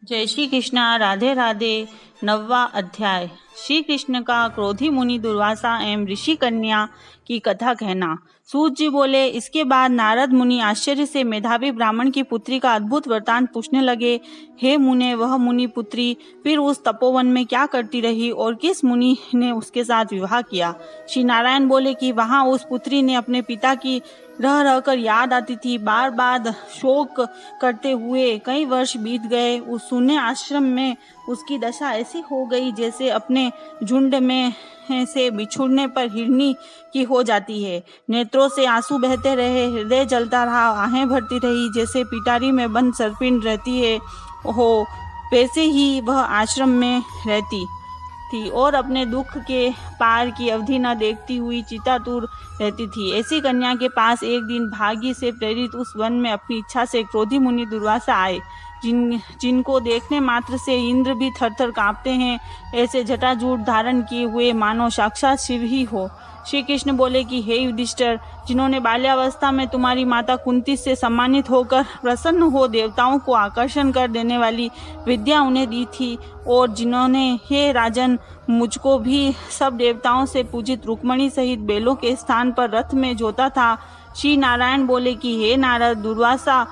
जय श्री कृष्णा। राधे राधे। 9वां अध्याय। श्री कृष्ण का क्रोधी मुनि दुर्वासा एवं ऋषि कन्या की कथा कहना। सूत जी बोले, इसके बाद नारद मुनि आश्चर्य से मेधावी ब्राह्मण की पुत्री का अद्भुत वृतांत पूछने लगे। हे मुने, वह मुनि पुत्री फिर उस तपोवन में क्या करती रही और किस मुनि ने उसके साथ विवाह किया? श्री नारायण बोले कि वहां उस पुत्री ने अपने पिता की रह रहकर याद आती थी। बार बार शोक करते हुए कई वर्ष बीत गए। उस शून्य आश्रम में उसकी दशा ऐसी हो गई जैसे अपने झुंड में से बिछुड़ने पर हिरनी की हो जाती है। नेत्रों से आंसू बहते रहे, हृदय जलता रहा, आहें भरती रही जैसे पिटारी में बंद सर्पिन रहती है हो, वैसे ही वह आश्रम में रहती थी और अपने दुख के पार की अवधि न देखती हुई चितातुर रहती थी। ऐसी कन्या के पास एक दिन भाग्य से प्रेरित उस वन में अपनी इच्छा से क्रोधी मुनि दुर्वासा आए, जिनको देखने मात्र से इंद्र भी थर थर कांपते हैं। ऐसे जटाजूट धारण किए हुए मानो साक्षात शिव ही हो। श्री कृष्ण बोले कि हे युधिष्ठिर, जिन्होंने बाल्यावस्था में तुम्हारी माता कुंती से सम्मानित होकर प्रसन्न हो देवताओं को आकर्षण कर देने वाली विद्या उन्हें दी थी, और जिन्होंने हे राजन मुझको भी सब देवताओं से पूजित रुक्मणी सहित बेलों के स्थान पर रथ में जोता था। श्री नारायण बोले कि हे नारद, दुर्वासा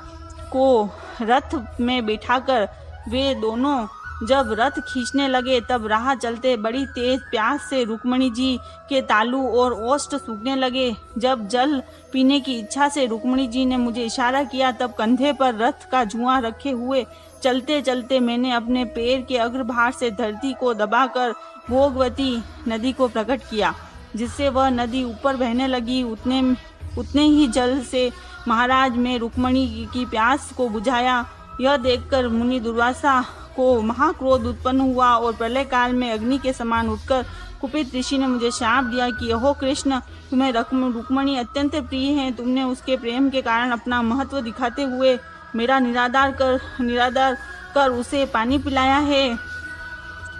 को रथ में बिठाकर वे दोनों जब रथ खींचने लगे तब राह चलते बड़ी तेज प्यास से रुक्मणी जी के तालू और ओष्ठ सूखने लगे। जब जल पीने की इच्छा से रुक्मणी जी ने मुझे इशारा किया तब कंधे पर रथ का जुआ रखे हुए चलते चलते मैंने अपने पैर के अग्रभाग से धरती को दबाकर भोगवती नदी को प्रकट किया, जिससे वह नदी ऊपर बहने लगी। उतने ही जल से महाराज में रुक्मणी की प्यास को बुझाया। यह देखकर मुनि दुर्वासा को महाक्रोध उत्पन्न हुआ और प्रलय काल में अग्नि के समान उठकर कुपित ऋषि ने मुझे शाप दिया कि ओहो कृष्ण, तुम्हें रुक्मणी अत्यंत प्रिय है। तुमने उसके प्रेम के कारण अपना महत्व दिखाते हुए मेरा निरादर कर उसे पानी पिलाया है,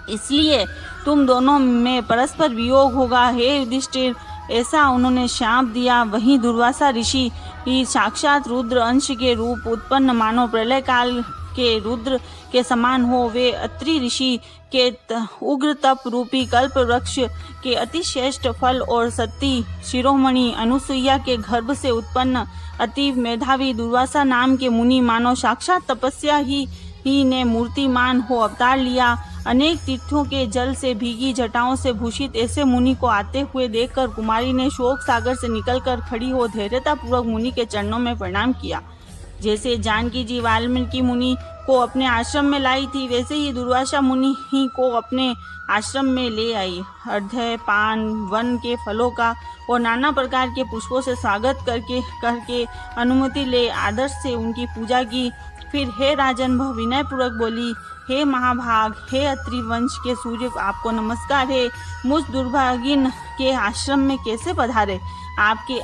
इसलिए तुम दोनों में परस्पर वियोग होगा। हे युधिष्ठिर, ऐसा उन्होंने शाप दिया। वहीं दुर्वासा ऋषि साक्षात रुद्र अंश के रूप उत्पन्न मानो प्रलय काल के रुद्र के समान हो। वे अत्रि ऋषि के उग्र तप रूपी कल्प वृक्ष के अतिश्रेष्ठ फल और सती शिरोमणि अनुसुईया के गर्भ से उत्पन्न अति मेधावी दुर्वासा नाम के मुनि मानो साक्षात तपस्या ही ने मूर्तिमान हो अवतार लिया। अनेक तीर्थों के जल से भीगी जटाओं से भूषित ऐसे मुनि को आते हुए देखकर कुमारी ने शोक सागर से निकलकर खड़ी हो धैर्यता पूर्वक मुनि के चरणों में प्रणाम किया। जैसे जानकी जी वाल्मीकि मुनि को अपने आश्रम में लाई थी, वैसे ही दुर्वासा मुनि ही को अपने आश्रम में ले आई। अर्धय पान वन के फलों का और नाना प्रकार के पुष्पों से स्वागत करके अनुमति ले आदर से उनकी पूजा की। फिर हे राजन, वह विनय पूर्वक बोली, हे महाभाग, हे अत्रि वंश के सूर्य, आपको नमस्कार है। मुझ दुर्भागिन के आश्रम में कैसे पधारे? आपके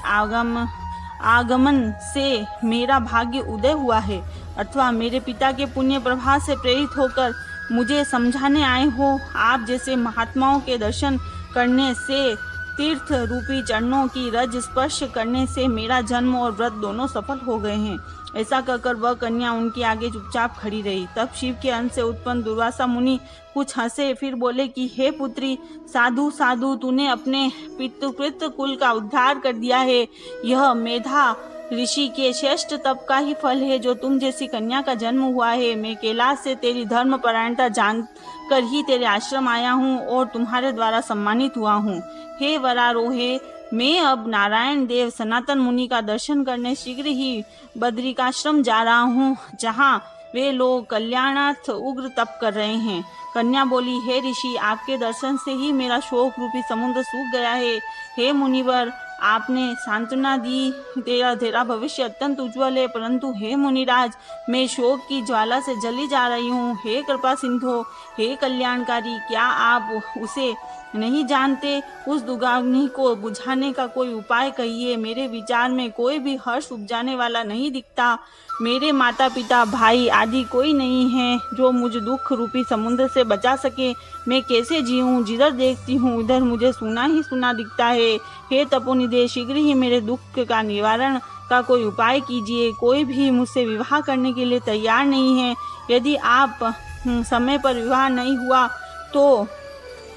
आगमन से मेरा भाग्य उदय हुआ है, अथवा मेरे पिता के पुण्य प्रभाव से प्रेरित होकर मुझे समझाने आए हो। आप जैसे महात्माओं के दर्शन करने से, तीर्थ रूपी चरणों की रज स्पर्श करने से मेरा जन्म और व्रत दोनों सफल हो गए हैं। ऐसा कहकर वह कन्या उनके आगे चुपचाप खड़ी रही। तब शिव के अंश से उत्पन्न दुर्वासा मुनि कुछ हंसे, फिर बोले कि हे पुत्री, साधु साधु, तूने अपने पितृकृत कुल का उद्धार कर दिया है। यह मेधा ऋषि के श्रेष्ठ तप का ही फल है जो तुम जैसी कन्या का जन्म हुआ है। मैं कैलाश से तेरी धर्म परायणता जानकर ही तेरे आश्रम आया हूँ और तुम्हारे द्वारा सम्मानित हुआ हूँ। हे वरारोहे, मैं अब नारायण देव सनातन मुनि का दर्शन करने शीघ्र ही बद्रिकाश्रम जा रहा हूँ, जहाँ वे लोग कल्याणार्थ उग्र तप कर रहे हैं। कन्या बोली, हे ऋषि, आपके दर्शन से ही मेरा शोक रूपी समुद्र सूख गया है। हे मुनिवर, आपने सांत्वना दी, तेरा भविष्य अत्यंत उज्जवल है। परंतु हे मुनिराज, मैं शोक की ज्वाला से जली जा रही हूँ। हे कृपा सिंधु, हे कल्याणकारी, क्या आप उसे नहीं जानते? उस दुर्गाग्नि को बुझाने का कोई उपाय कहिए। मेरे विचार में कोई भी हर्ष उपजाने वाला नहीं दिखता। मेरे माता पिता भाई आदि कोई नहीं है जो मुझ दुख रूपी समुद्र से बचा सके। मैं कैसे जीऊं? जिधर देखती हूँ उधर मुझे सुना ही सुना दिखता है। हे तपोनिधे, शीघ्र ही मेरे दुख का निवारण का कोई उपाय कीजिए। कोई भी मुझसे विवाह करने के लिए तैयार नहीं है। यदि आप समय पर विवाह नहीं हुआ तो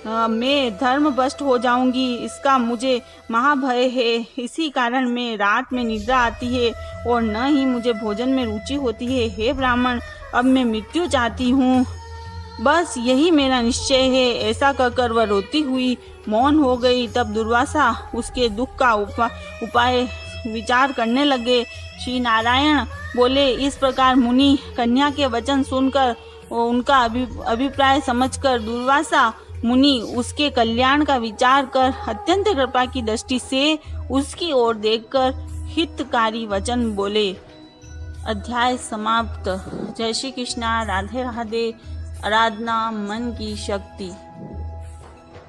मैं धर्म भ्रष्ट हो जाऊंगी, इसका मुझे महाभय है। इसी कारण मैं रात में निद्रा आती है और न ही मुझे भोजन में रुचि होती है। हे ब्राह्मण, अब मैं मृत्यु चाहती हूँ, बस यही मेरा निश्चय है। ऐसा कहकर वह रोती हुई मौन हो गई। तब दुर्वासा उसके दुख का उपाय विचार करने लगे। श्री नारायण बोले, इस प्रकार मुनि कन्या के वचन सुनकर उनका अभिप्राय समझकर दुर्वासा मुनि उसके कल्याण का विचार कर अत्यंत कृपा की दृष्टि से उसकी ओर देखकर हितकारी वचन बोले। अध्याय समाप्त। जय श्री कृष्णा। राधे राधे। आराधना मन की शक्ति।